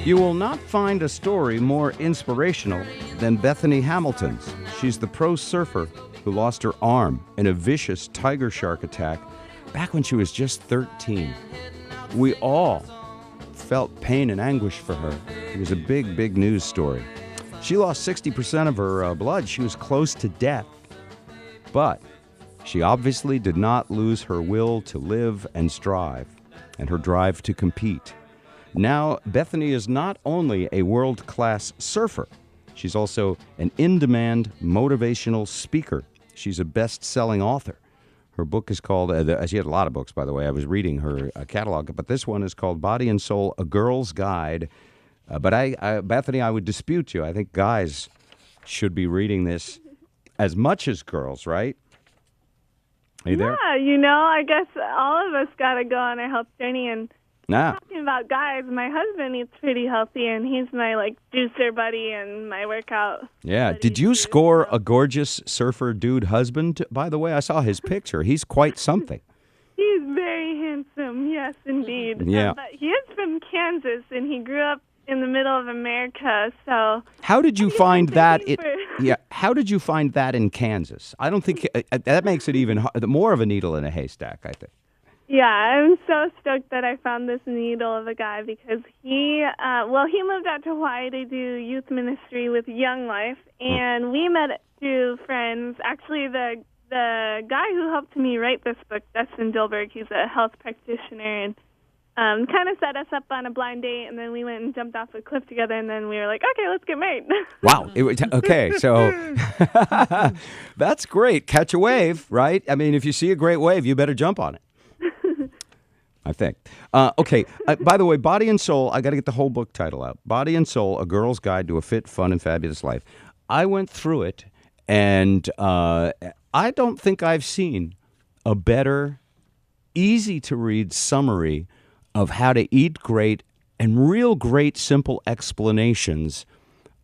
You will not find a story more inspirational than Bethany Hamilton's. She's the pro surfer who lost her arm in a vicious tiger shark attack back when she was just 13. We all felt pain and anguish for her. It was a big, big news story. She lost 60% of her blood. She was close to death. But she obviously did not lose her will to live and strive, and her drive to compete. Now, Bethany is not only a world-class surfer, she's also an in-demand motivational speaker. She's a best-selling author. Her book is called, she had a lot of books, by the way. I was reading her catalog, but this one is called Body and Soul, A Girl's Guide. But Bethany, I would dispute you. I think guys should be reading this as much as girls, right? Are you there? Yeah, I guess all of us got to go on a health journey. And talking about guys, my husband eats pretty healthy, and he's my, juicer buddy and my workout buddy. Did you score a gorgeous surfer dude husband? By the way, I saw his picture. He's quite something. He's very handsome, yes, indeed. Yeah. But he is from Kansas, and he grew up in the middle of America, so... How did you find that? How did you find that in Kansas? I don't think... that makes it even more of a needle in a haystack, I think. Yeah, I'm so stoked that I found this needle of a guy because he moved out to Hawaii to do youth ministry with Young Life, and we met through friends. Actually, the guy who helped me write this book, Dustin Dilberg, he's a health practitioner, and kind of set us up on a blind date, and then we went and jumped off a cliff together, and then we were like, okay, let's get married. Wow. Okay, so that's great. Catch a wave, right? I mean, if you see a great wave, you better jump on it. I think. Okay. By the way, Body and Soul, I got to get the whole book title out. Body and Soul, A Girl's Guide to a Fit, Fun, and Fabulous Life. I went through it, and I don't think I've seen a better, easy-to-read summary of how to eat great and real great, simple explanations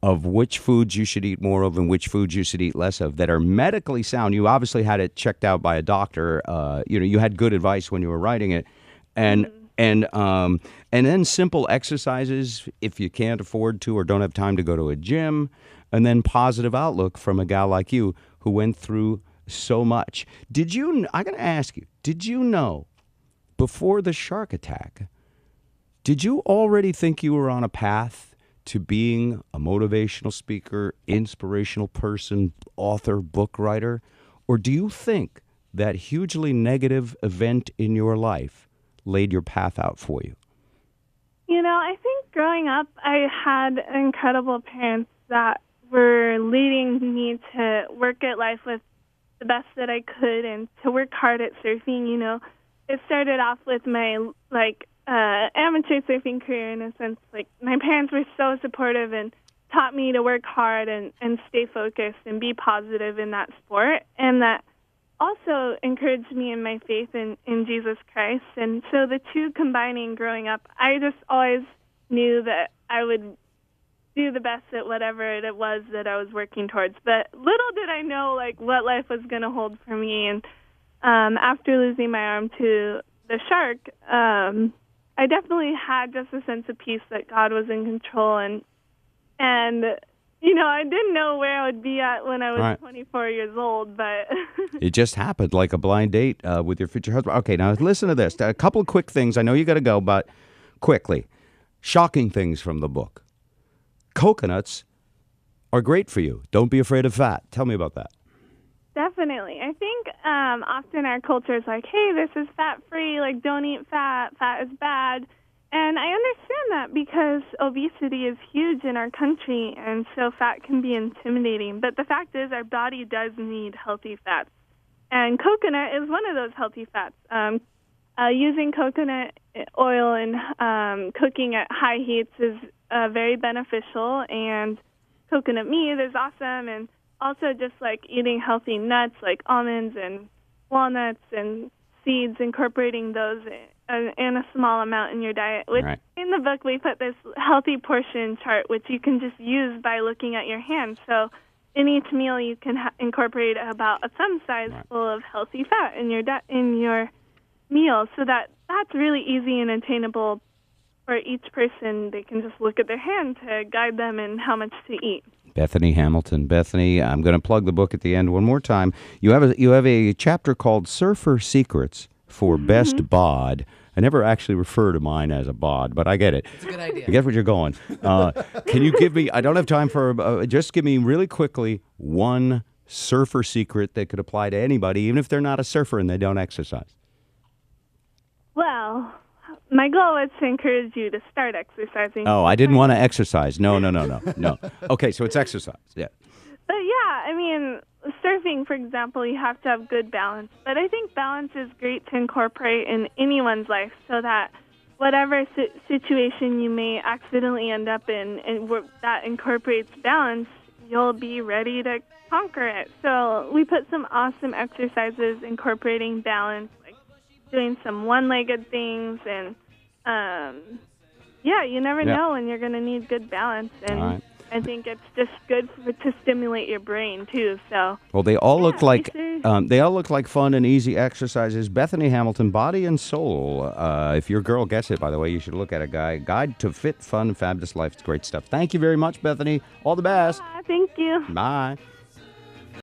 of which foods you should eat more of and which foods you should eat less of that are medically sound. You obviously had it checked out by a doctor. You had good advice when you were writing it. And then simple exercises if you can't afford to or don't have time to go to a gym, and then positive outlook from a gal like you who went through so much. I'm going to ask you, did you know before the shark attack, did you already think you were on a path to being a motivational speaker, inspirational person, author, book writer? Or do you think that hugely negative event in your life laid your path out for you? I think growing up, I had incredible parents that were leading me to work at life with the best that I could and to work hard at surfing. It started off with my, amateur surfing career in a sense. My parents were so supportive and taught me to work hard and stay focused and be positive in that sport. And that also encouraged me in my faith in Jesus Christ. And so the two combining growing up, I just always knew that I would do the best at whatever it was that I was working towards. But little did I know, what life was going to hold for me. And after losing my arm to the shark, I definitely had just a sense of peace that God was in control. And I didn't know where I would be at when I was 24 years old, but... It just happened, like a blind date with your future husband. Okay, now listen to this. A couple of quick things. I know you got to go, but quickly. Shocking things from the book. Coconuts are great for you. Don't be afraid of fat. Tell me about that. Definitely. I think often our culture is like, hey, this is fat-free, don't eat fat, fat is bad. And I understand that because obesity is huge in our country, and so fat can be intimidating. But the fact is our body does need healthy fats. And coconut is one of those healthy fats. Using coconut oil and cooking at high heats is very beneficial, and coconut meat is awesome, and also just eating healthy nuts like almonds and walnuts and seeds, incorporating those in a small amount in your diet. In the book, we put this healthy portion chart, which you can just use by looking at your hands. So in each meal, you can incorporate about a thumb size full of healthy fat in your meal. So that's really easy and attainable for each person, they can just look at their hand to guide them in how much to eat. Bethany Hamilton. Bethany, I'm going to plug the book at the end one more time. You have a chapter called Surfer Secrets for Best Bod. I never actually refer to mine as a bod, but I get it. It's a good idea. I get where you're going. Can you give me, I don't have time for, just give me really quickly one surfer secret that could apply to anybody, even if they're not a surfer and they don't exercise. Well, my goal was to encourage you to start exercising. Oh, I didn't want to exercise. No. Okay, so it's exercise. Yeah. But yeah, I mean, surfing, for example, you have to have good balance. But I think balance is great to incorporate in anyone's life so that whatever situation you may accidentally end up in and that incorporates balance, you'll be ready to conquer it. So we put some awesome exercises incorporating balance, like doing some one-legged things, and you never know when you're going to need good balance. And all right. I think it's just good to stimulate your brain too. So well, they all look like fun and easy exercises. Bethany Hamilton, Body and Soul. If your girl gets it, by the way, you should look at a guide to fit, fun, fabulous life. It's great stuff. Thank you very much, Bethany. All the best. Thank you. Bye.